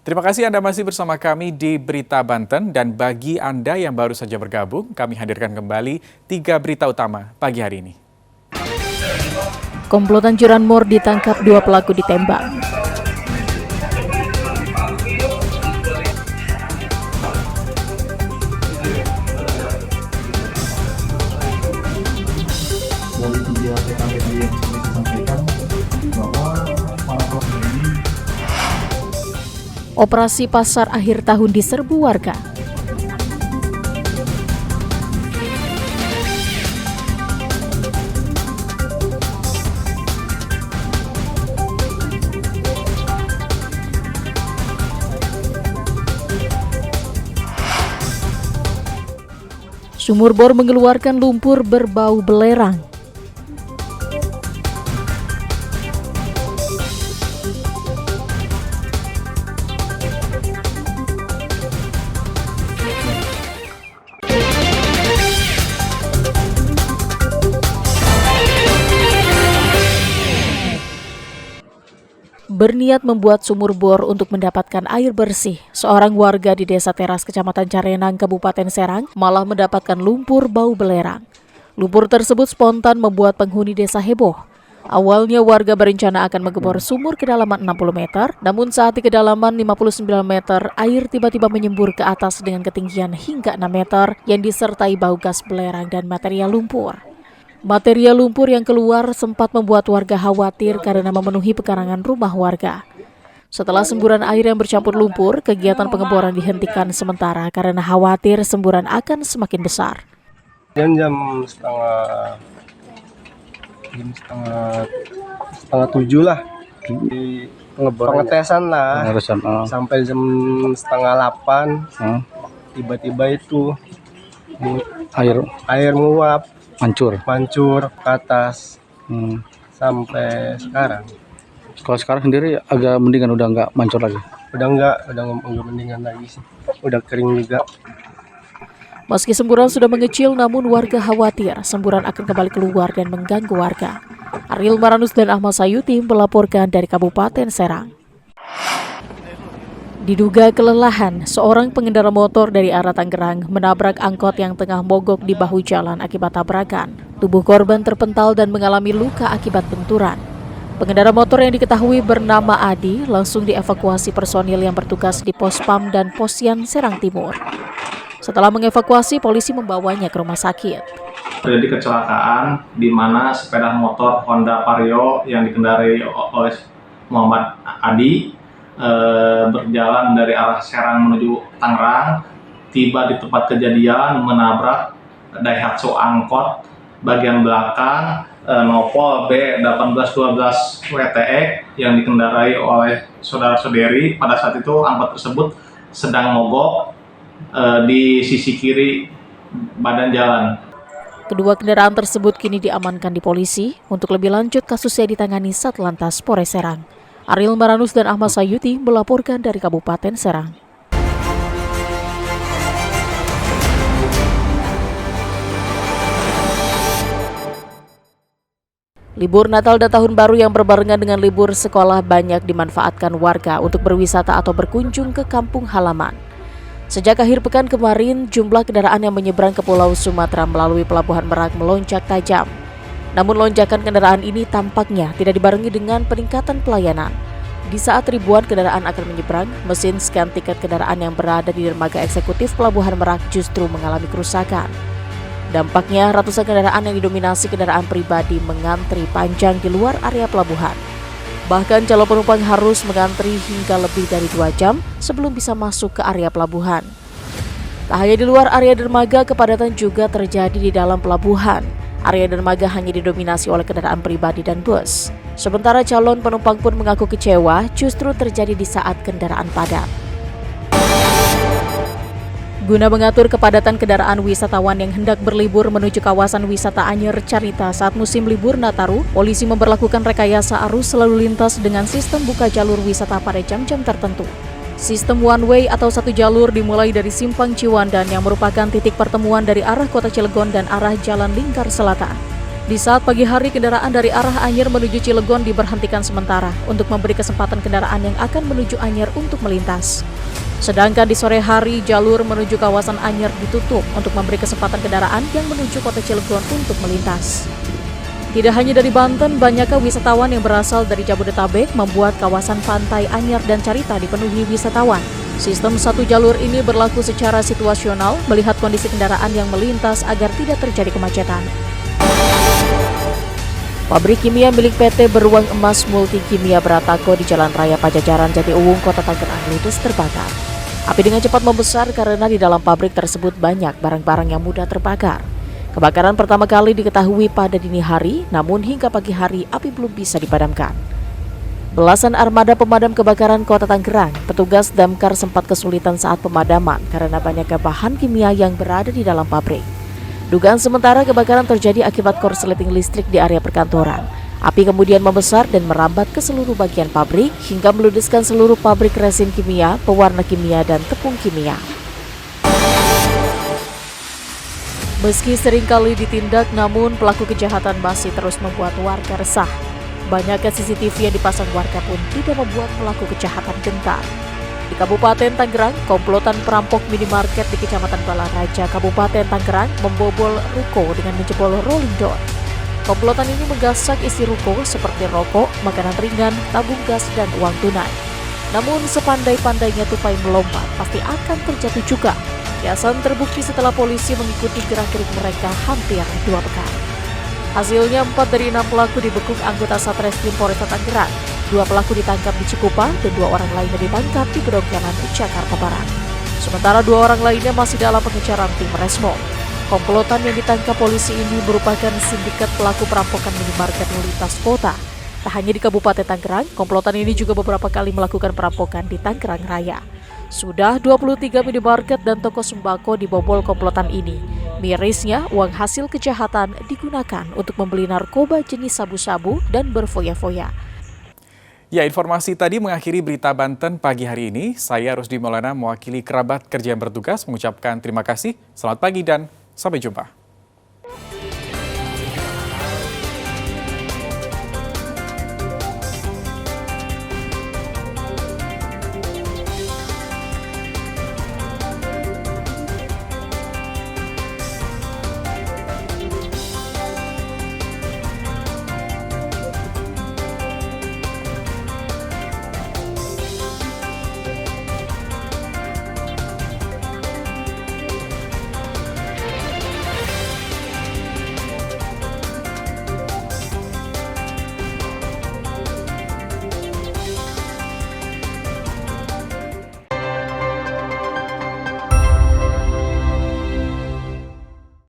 Terima kasih Anda masih bersama kami di Berita Banten, dan bagi Anda yang baru saja bergabung, kami hadirkan kembali 3 berita utama pagi hari ini. Komplotan curanmor ditangkap, 2 pelaku ditembak. Operasi pasar akhir tahun diserbu warga. Sumur bor mengeluarkan lumpur berbau belerang. Berniat membuat sumur bor untuk mendapatkan air bersih, seorang warga di Desa Teras, Kecamatan Carenang, Kabupaten Serang, malah mendapatkan lumpur bau belerang. Lumpur tersebut spontan membuat penghuni desa heboh. Awalnya warga berencana akan mengebor sumur kedalaman 60 meter, namun saat di kedalaman 59 meter, air tiba-tiba menyembur ke atas dengan ketinggian hingga 6 meter yang disertai bau gas belerang dan material lumpur. Material lumpur yang keluar sempat membuat warga khawatir karena memenuhi pekarangan rumah warga. Setelah semburan air yang bercampur lumpur, kegiatan pengeboran dihentikan sementara karena khawatir semburan akan semakin besar. Jam setengah 7 lah, di pengetesan lah, sampai jam setengah 8, tiba-tiba itu air menguap. Mancur ke atas sampai sekarang. Kalau sekarang sendiri agak mendingan, udah nggak mancur lagi? Udah mendingan lagi sih. Udah kering juga. Meski semburan sudah mengecil, namun warga khawatir semburan akan kembali keluar dan mengganggu warga. Ariel Maranus dan Ahmad Sayuti melaporkan dari Kabupaten Serang. Diduga kelelahan, seorang pengendara motor dari arah Tangerang menabrak angkot yang tengah mogok di bahu jalan akibat tabrakan. Tubuh korban terpental dan mengalami luka akibat benturan. Pengendara motor yang diketahui bernama Adi langsung dievakuasi personil yang bertugas di Pos PAM dan Posyan Serang Timur. Setelah mengevakuasi, polisi membawanya ke rumah sakit. Terjadi kecelakaan di mana sepeda motor Honda Vario yang dikendarai oleh Muhammad Adi berjalan dari arah Serang menuju Tangerang, tiba di tempat kejadian menabrak Daihatsu angkot bagian belakang Nopol B1812 WTX yang dikendarai oleh saudara-saudari. Pada saat itu angkot tersebut sedang mogok di sisi kiri badan jalan. Kedua kendaraan tersebut kini diamankan di polisi. Untuk lebih lanjut, kasusnya ditangani Satlantas Polres Serang. Ariel Maranus dan Ahmad Sayuti melaporkan dari Kabupaten Serang. Libur Natal dan Tahun Baru yang berbarengan dengan libur sekolah banyak dimanfaatkan warga untuk berwisata atau berkunjung ke kampung halaman. Sejak akhir pekan kemarin, jumlah kendaraan yang menyeberang ke Pulau Sumatera melalui Pelabuhan Merak melonjak tajam. Namun lonjakan kendaraan ini tampaknya tidak dibarengi dengan peningkatan pelayanan. Di saat ribuan kendaraan akan menyeberang, mesin scan tiket kendaraan yang berada di dermaga eksekutif Pelabuhan Merak justru mengalami kerusakan. Dampaknya, ratusan kendaraan yang didominasi kendaraan pribadi mengantri panjang di luar area pelabuhan. Bahkan calon penumpang harus mengantri hingga lebih dari 2 jam sebelum bisa masuk ke area pelabuhan. Tak hanya di luar area dermaga, kepadatan juga terjadi di dalam pelabuhan. Area dermaga hanya didominasi oleh kendaraan pribadi dan bus. Sementara calon penumpang pun mengaku kecewa justru terjadi di saat kendaraan padat. Guna mengatur kepadatan kendaraan wisatawan yang hendak berlibur menuju kawasan wisata Anyer Carita saat musim libur Nataru, polisi memberlakukan rekayasa arus lalu lintas dengan sistem buka jalur wisata pada jam-jam tertentu. Sistem one way atau satu jalur dimulai dari Simpang Ciwandan yang merupakan titik pertemuan dari arah Kota Cilegon dan arah Jalan Lingkar Selatan. Di saat pagi hari, kendaraan dari arah Anyer menuju Cilegon diberhentikan sementara untuk memberi kesempatan kendaraan yang akan menuju Anyer untuk melintas. Sedangkan di sore hari, jalur menuju kawasan Anyer ditutup untuk memberi kesempatan kendaraan yang menuju kota Cilegon untuk melintas. Tidak hanya dari Banten, banyaknya wisatawan yang berasal dari Jabodetabek membuat kawasan pantai Anyer dan Carita dipenuhi wisatawan. Sistem satu jalur ini berlaku secara situasional melihat kondisi kendaraan yang melintas agar tidak terjadi kemacetan. Pabrik kimia milik PT Beruang Emas Multi Kimia Beratako di Jalan Raya Pajajaran Jatiuwung, Kota Tangerang ludes terbakar. Api dengan cepat membesar karena di dalam pabrik tersebut banyak barang-barang yang mudah terbakar. Kebakaran pertama kali diketahui pada dini hari, namun hingga pagi hari api belum bisa dipadamkan. Belasan armada pemadam kebakaran Kota Tangerang, petugas damkar sempat kesulitan saat pemadaman karena banyaknya bahan kimia yang berada di dalam pabrik. Dugaan sementara kebakaran terjadi akibat korsleting listrik di area perkantoran. Api kemudian membesar dan merambat ke seluruh bagian pabrik hingga meludeskan seluruh pabrik resin kimia, pewarna kimia, dan tepung kimia. Meski seringkali ditindak, namun pelaku kejahatan masih terus membuat warga resah. Banyaknya CCTV yang dipasang warga pun tidak membuat pelaku kejahatan gentar. Di Kabupaten Tangerang, komplotan perampok minimarket di Kecamatan Balaraja, Kabupaten Tangerang membobol ruko dengan menjebol rolling door. Komplotan ini menggasak isi ruko seperti rokok, makanan ringan, tabung gas, dan uang tunai. Namun sepandai-pandainya tupai melompat, pasti akan terjatuh juga. Kiasan terbukti setelah polisi mengikuti gerak-gerik mereka hampir 2 pekan. Hasilnya 4 dari 6 pelaku dibekuk anggota Satreskrim Polresta Tangerang. 2 pelaku ditangkap di Cikupa dan 2 orang lainnya ditangkap di Pedongkianan, Jakarta Barat. Sementara 2 orang lainnya masih dalam pengejaran tim Resmo. Komplotan yang ditangkap polisi ini merupakan sindikat pelaku perampokan minimarket lintas kota. Tak hanya di Kabupaten Tangerang, komplotan ini juga beberapa kali melakukan perampokan di Tangerang Raya. Sudah 23 minimarket dan toko sembako dibobol komplotan ini. Mirisnya, uang hasil kejahatan digunakan untuk membeli narkoba jenis sabu-sabu dan berfoya-foya. Ya, informasi tadi mengakhiri berita Banten pagi hari ini. Saya Rusdi Maulana mewakili kerabat kerja yang bertugas mengucapkan terima kasih. Selamat pagi dan sampai jumpa.